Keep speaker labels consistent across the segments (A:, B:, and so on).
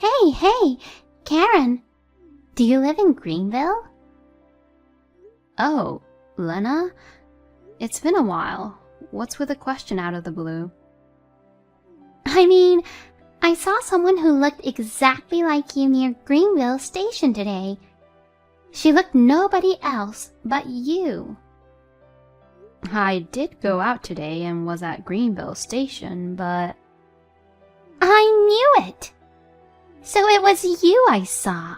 A: Hey, Karen, do you live in Greenville?
B: Oh, Lena? It's been a while. What's with a question out of the blue?
A: I saw someone who looked exactly like you near Greenville Station today. She looked nobody else but you.
B: I did go out today and was at Greenville Station, but...
A: I knew it! So it was you I saw.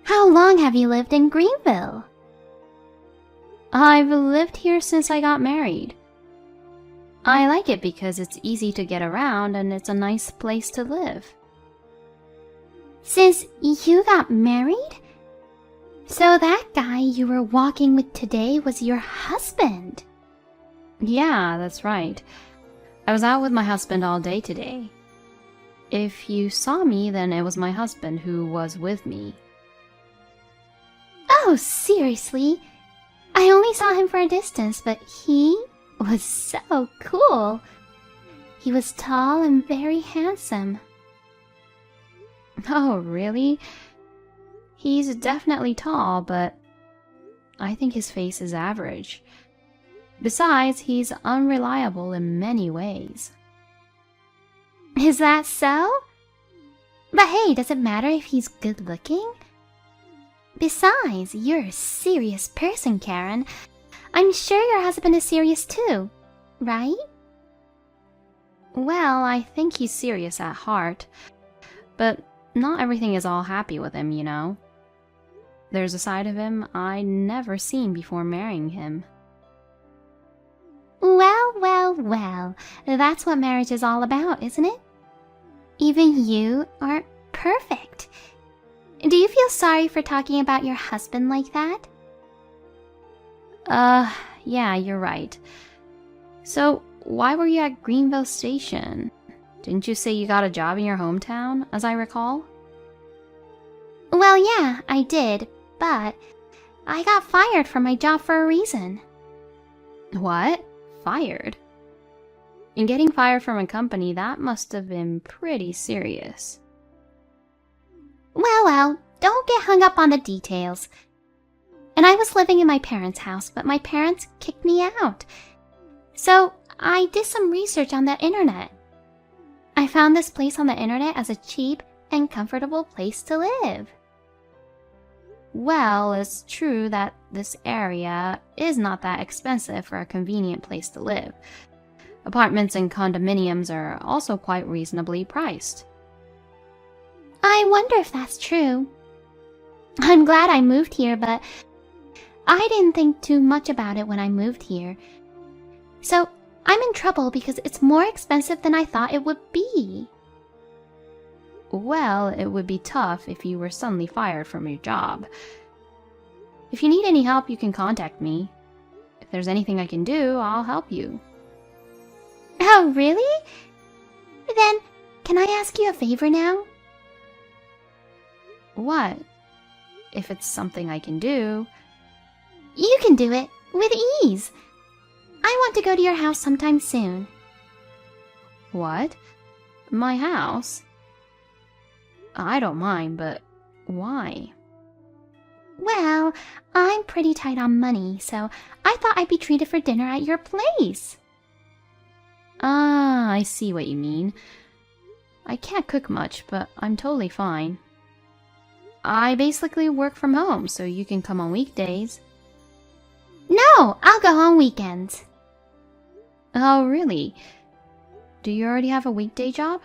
A: How long have you lived in Greenville?
B: I've lived here since I got married. I like it because it's easy to get around and it's a nice place to live.
A: Since you got married? So that guy you were walking with today was your husband?
B: Yeah, that's right. I was out with my husband all day today. If you saw me, then it was my husband who was with me.
A: Oh, seriously? I only saw him for a distance, but he was so cool. He was tall and very handsome.
B: Oh, really? He's definitely tall, but I think his face is average. Besides, he's unreliable in many ways.
A: Is that so? But hey, does it matter if he's good looking? Besides, you're a serious person, Karen. I'm sure your husband is serious too, right?
B: Well, I think he's serious at heart, but not everything is all happy with him, you know. There's a side of him I'd never seen before marrying him.
A: Well, that's what marriage is all about, isn't it? Even you aren't perfect. Do you feel sorry for talking about your husband like that?
B: Yeah, you're right. So, why were you at Greenville Station? Didn't you say you got a job in your hometown, as I recall?
A: Well, yeah, I did, but I got fired from my job for a reason.
B: What? Fired? And getting fired from a company, that must have been pretty serious.
A: Well, don't get hung up on the details. And I was living in my parents' house, but my parents kicked me out. So I did some research on the internet. I found this place on the internet as a cheap and comfortable place to live.
B: Well, it's true that this area is not that expensive for a convenient place to live. Apartments and condominiums are also quite reasonably priced.
A: I wonder if that's true. I'm glad I moved here, but I didn't think too much about it when I moved here. So I'm in trouble because it's more expensive than I thought it would be.
B: Well, it would be tough if you were suddenly fired from your job. If you need any help, you can contact me. If there's anything I can do, I'll help you.
A: Oh, really? Then, can I ask you a favor now?
B: What? If it's something I can do...
A: You can do it, with ease. I want to go to your house sometime soon.
B: What? My house? I don't mind, but why?
A: Well, I'm pretty tight on money, so I thought I'd be treated for dinner at your place.
B: Ah, I see what you mean. I can't cook much, but I'm totally fine. I basically work from home, so you can come on weekdays.
A: No, I'll go on weekends.
B: Oh, really? Do you already have a weekday job?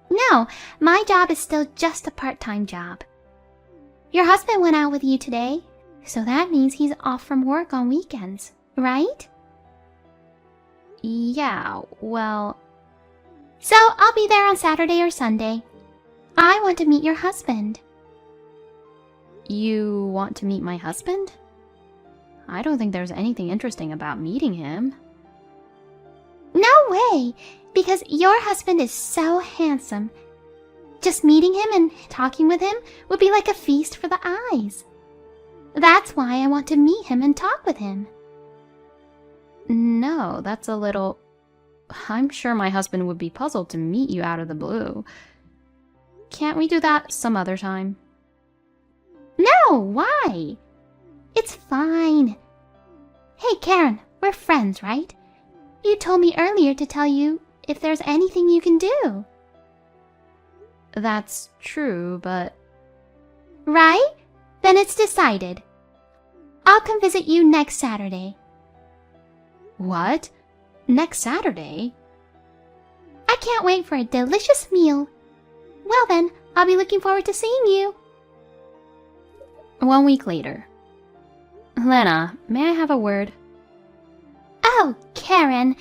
A: No, my job is still just a part-time job. Your husband went out with you today, so that means he's off from work on weekends, right?
B: Yeah, well...
A: So I'll be there on Saturday or Sunday. I want to meet your husband.
B: You want to meet my husband? I don't think there's anything interesting about meeting him.
A: No way, because your husband is so handsome. Just meeting him and talking with him would be like a feast for the eyes. That's why I want to meet him and talk with him.
B: No, that's a little... I'm sure my husband would be puzzled to meet you out of the blue. Can't we do that some other time?
A: No, why? It's fine. Hey, Karen, we're friends, right? You told me earlier to tell you if there's anything you can do.
B: That's true, but...
A: Right? Then it's decided. I'll come visit you next Saturday.
B: What? Next Saturday?
A: I can't wait for a delicious meal. Well then, I'll be looking forward to seeing you.
B: 1 week later. Lena, may I have a word?
A: Oh, Karen.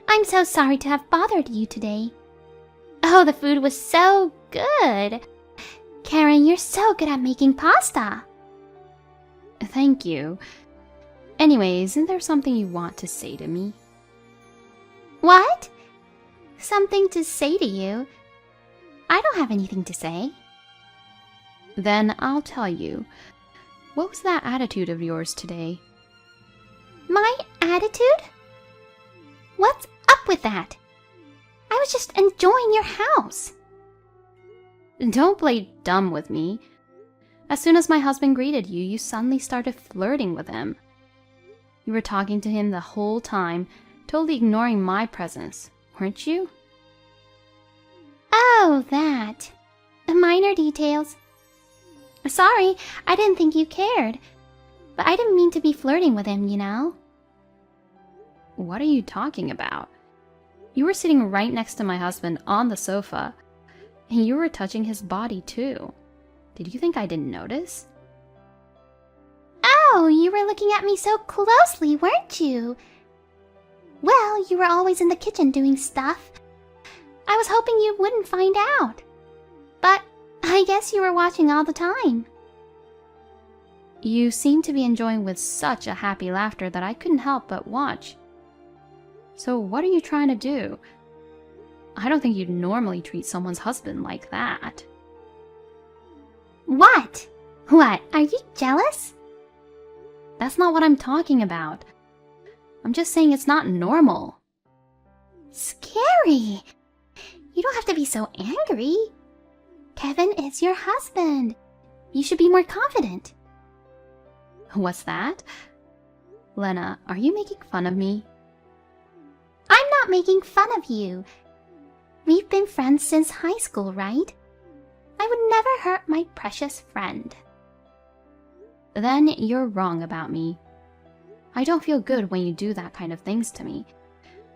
A: I'm so sorry to have bothered you today. Oh, the food was so good. Karen, you're so good at making pasta.
B: Thank you. Anyways, isn't there something you want to say to me?
A: What? Something to say to you? I don't have anything to say.
B: Then I'll tell you. What was that attitude of yours today?
A: My attitude? What's up with that? I was just enjoying your house.
B: Don't play dumb with me. As soon as my husband greeted you, you suddenly started flirting with him. You were talking to him the whole time, totally ignoring my presence, weren't you?
A: Oh, that. Minor details. Sorry, I didn't think you cared. But I didn't mean to be flirting with him, you know.
B: What are you talking about? You were sitting right next to my husband on the sofa, and you were touching his body too. Did you think I didn't notice?
A: Oh, you were looking at me so closely, weren't you? Well, you were always in the kitchen doing stuff. I was hoping you wouldn't find out. But I guess you were watching all the time.
B: You seemed to be enjoying with such a happy laughter that I couldn't help but watch. So what are you trying to do? I don't think you'd normally treat someone's husband like that.
A: What? What? Are you jealous?
B: That's not what I'm talking about. I'm just saying it's not normal.
A: Scary. You don't have to be so angry. Kevin is your husband. You should be more confident.
B: What's that? Lena, are you making fun of me?
A: I'm not making fun of you. We've been friends since high school, right? I would never hurt my precious friend.
B: Then you're wrong about me. I don't feel good when you do that kind of things to me.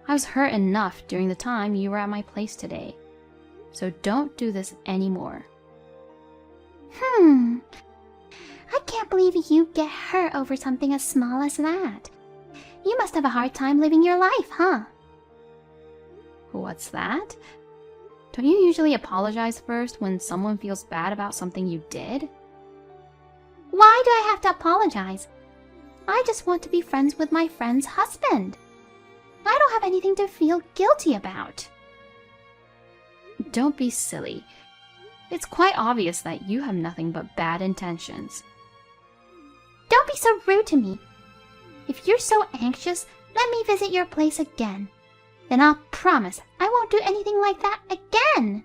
B: I was hurt enough during the time you were at my place today. So don't do this anymore.
A: I can't believe you get hurt over something as small as that. You must have a hard time living your life, huh?
B: What's that? Don't you usually apologize first when someone feels bad about something you did?
A: Why do I have to apologize? I just want to be friends with my friend's husband. I don't have anything to feel guilty about.
B: Don't be silly. It's quite obvious that you have nothing but bad intentions.
A: Don't be so rude to me. If you're so anxious, let me visit your place again. Then I'll promise I won't do anything like that again.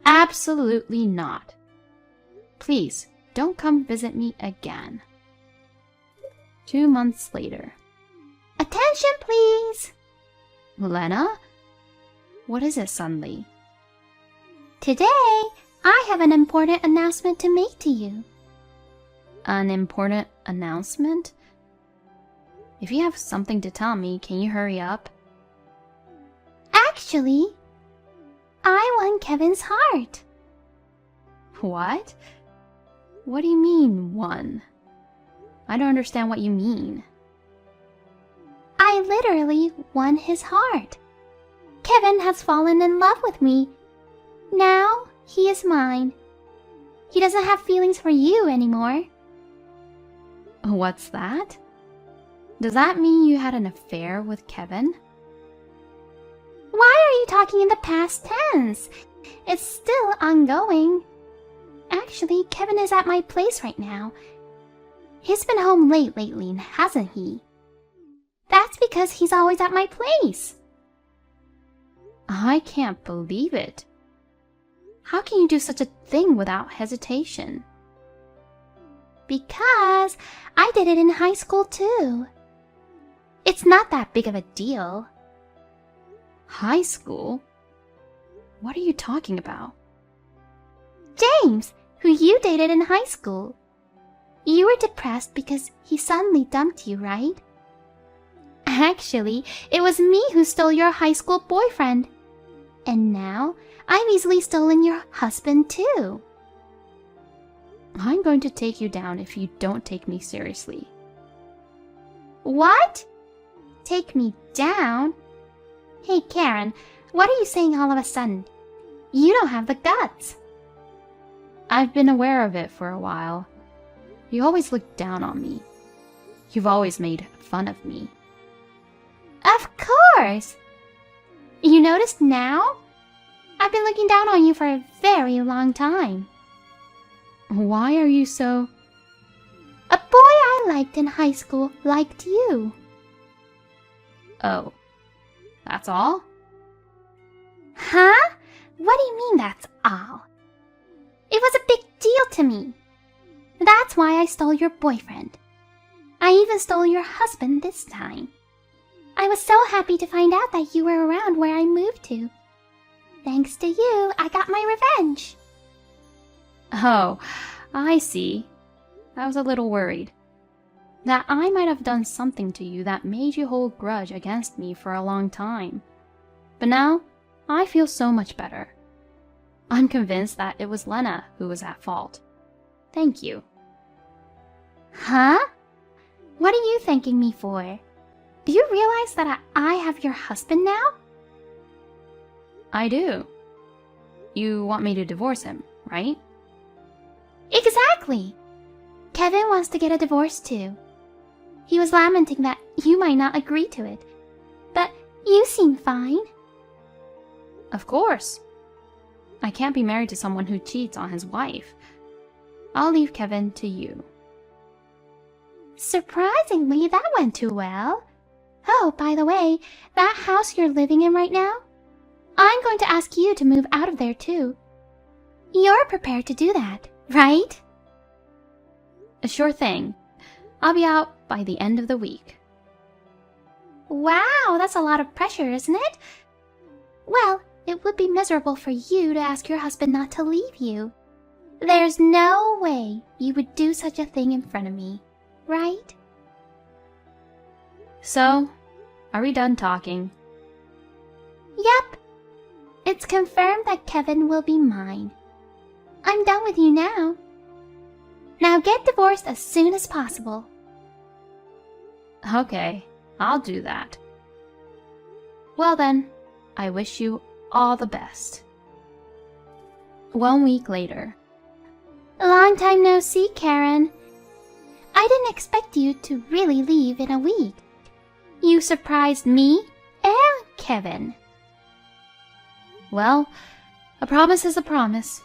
B: Absolutely not. Please, don't come visit me again. 2 months later.
A: Attention, please.
B: Lena? What is it suddenly?
A: Today, I have an important announcement to make to you.
B: An important announcement? If you have something to tell me, can you hurry up?
A: Actually, I won Kevin's heart.
B: What? What do you mean, won? I don't understand what you mean.
A: I literally won his heart. Kevin has fallen in love with me. Now he is mine. He doesn't have feelings for you anymore.
B: What's that? Does that mean you had an affair with Kevin?
A: Why are you talking in the past tense? It's still ongoing. Actually, Kevin is at my place right now. He's been home late lately, hasn't he? That's because he's always at my place.
B: I can't believe it. How can you do such a thing without hesitation?
A: Because I did it in high school too. It's not that big of a deal.
B: High school? What are you talking about?
A: James, who you dated in high school. You were depressed because he suddenly dumped you, right? Actually, it was me who stole your high school boyfriend. And now, I've easily stolen your husband too.
B: I'm going to take you down if you don't take me seriously.
A: What? Take me down? Hey, Karen, what are you saying all of a sudden? You don't have the guts.
B: I've been aware of it for a while. You always look down on me. You've always made fun of me.
A: Of course! You noticed now? I've been looking down on you for a very long time.
B: Why are you so...
A: A boy I liked in high school liked you.
B: Oh, that's all?
A: Huh? What do you mean that's all? It was a big deal to me. That's why I stole your boyfriend. I even stole your husband this time. I was so happy to find out that you were around where I moved to. Thanks to you, I got my revenge.
B: Oh, I see. I was a little worried. That I might have done something to you that made you hold grudge against me for a long time. But now, I feel so much better. I'm convinced that it was Lena who was at fault. Thank you.
A: Huh? What are you thanking me for? Do you realize that I have your husband now?
B: I do. You want me to divorce him, right?
A: Exactly! Kevin wants to get a divorce too. He was lamenting that you might not agree to it. But you seem fine.
B: Of course. I can't be married to someone who cheats on his wife. I'll leave Kevin to you.
A: Surprisingly, that went too well. Oh, by the way, that house you're living in right now? I'm going to ask you to move out of there too. You're prepared to do that, right?
B: A sure thing. I'll be out by the end of the week.
A: Wow, that's a lot of pressure, isn't it? Well, it would be miserable for you to ask your husband not to leave you. There's no way you would do such a thing in front of me, right?
B: So, are we done talking?
A: Yep. It's confirmed that Kevin will be mine. I'm done with you now. Now get divorced as soon as possible.
B: Okay, I'll do that. Well then, I wish you all the best. 1 week later.
A: Long time no see, Karen. I didn't expect you to really leave in a week. You surprised me and Kevin.
B: Well, a promise is a promise.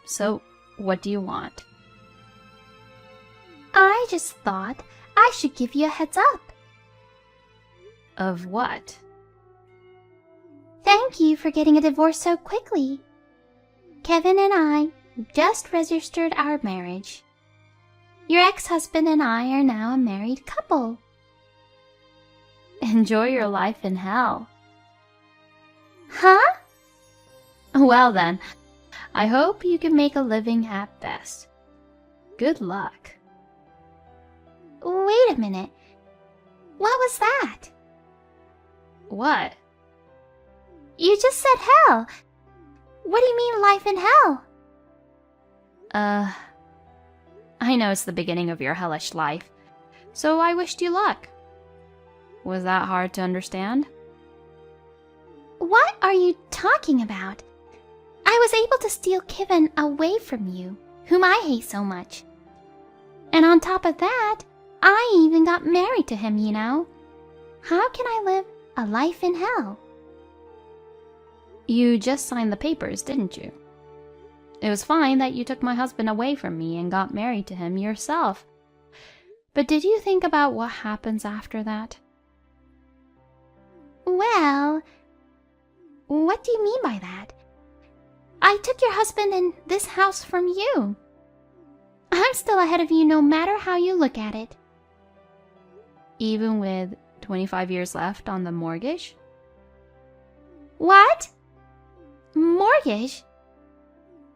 B: So, what do you want?
A: I just thought I should give you a heads up.
B: Of what?
A: Thank you for getting a divorce so quickly. Kevin and I just registered our marriage. Your ex-husband and I are now a married couple.
B: Enjoy your life in hell.
A: Huh?
B: Well then, I hope you can make a living at best. Good luck.
A: Wait a minute. What was that?
B: What?
A: You just said hell. What do you mean life in hell?
B: I know it's the beginning of your hellish life, so I wished you luck. Was that hard to understand?
A: What are you talking about? I was able to steal Kevin away from you, whom I hate so much. And on top of that, I even got married to him, you know. How can I live a life in hell?
B: You just signed the papers, didn't you? It was fine that you took my husband away from me and got married to him yourself. But did you think about what happens after that?
A: Well, what do you mean by that? I took your husband and this house from you. I'm still ahead of you no matter how you look at it.
B: Even with 25 years left on the mortgage?
A: What? Mortgage?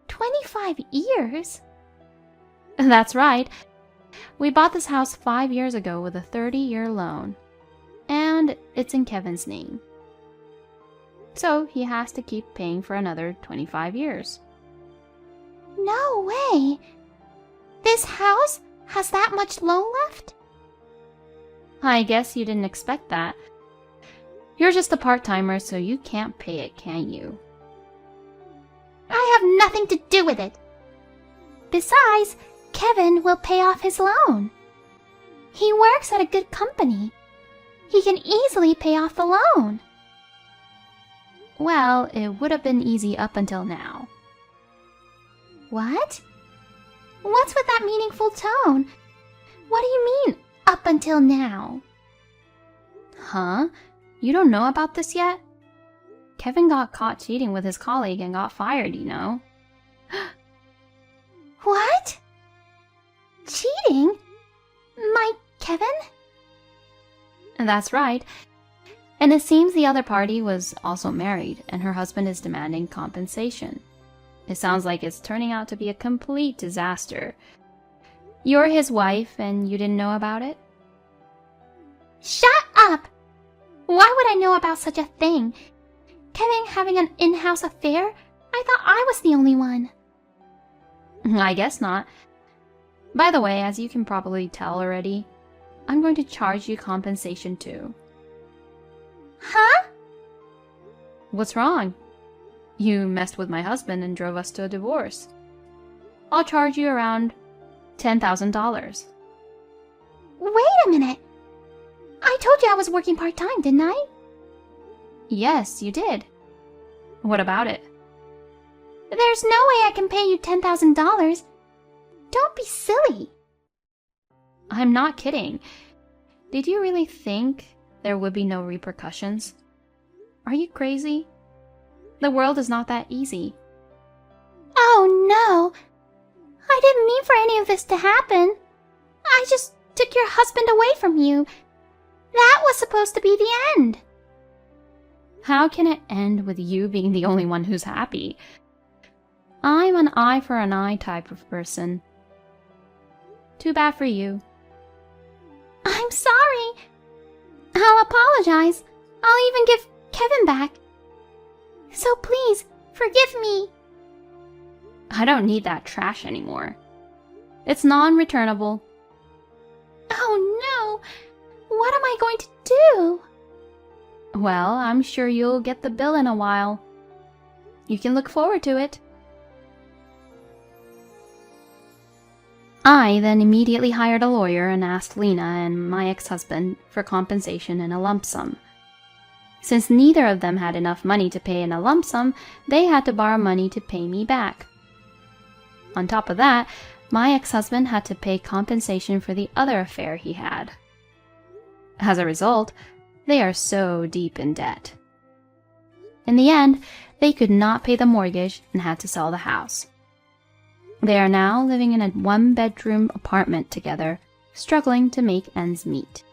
A: 25 years?
B: That's right. We bought this house 5 years ago with a 30-year loan. And it's in Kevin's name. So he has to keep paying for another 25 years.
A: No way! This house has that much loan left?
B: I guess you didn't expect that. You're just a part-timer, so you can't pay it, can you?
A: I have nothing to do with it. Besides, Kevin will pay off his loan. He works at a good company. He can easily pay off the loan.
B: Well, it would have been easy up until now.
A: What? What's with that meaningful tone? What do you mean, up until now?
B: Huh? You don't know about this yet? Kevin got caught cheating with his colleague and got fired, you know.
A: What? Cheating? My Kevin?
B: That's right. And it seems the other party was also married, and her husband is demanding compensation. It sounds like it's turning out to be a complete disaster. You're his wife, and you didn't know about it?
A: Shut up! Why would I know about such a thing? Kevin having an in-house affair? I thought I was the only one.
B: I guess not. By the way, as you can probably tell already, I'm going to charge you compensation too.
A: Huh?
B: What's wrong? You messed with my husband and drove us to a divorce. I'll charge you around $10,000.
A: Wait a minute. I told you I was working part-time, didn't I?
B: Yes, you did. What about it?
A: There's no way I can pay you $10,000. Don't be silly.
B: I'm not kidding. Did you really think there would be no repercussions? Are you crazy? The world is not that easy.
A: Oh no! I didn't mean for any of this to happen. I just took your husband away from you. That was supposed to be the end.
B: How can it end with you being the only one who's happy? I'm an eye for an eye type of person. Too bad for you.
A: I'm sorry. I'll apologize. I'll even give Kevin back. So please, forgive me.
B: I don't need that trash anymore. It's non-returnable.
A: Oh no! What am I going to do?
B: Well, I'm sure you'll get the bill in a while. You can look forward to it. I then immediately hired a lawyer and asked Lena and my ex-husband for compensation in a lump sum. Since neither of them had enough money to pay in a lump sum, they had to borrow money to pay me back. On top of that, my ex-husband had to pay compensation for the other affair he had. As a result, they are so deep in debt. In the end, they could not pay the mortgage and had to sell the house. They are now living in a one-bedroom apartment together, struggling to make ends meet.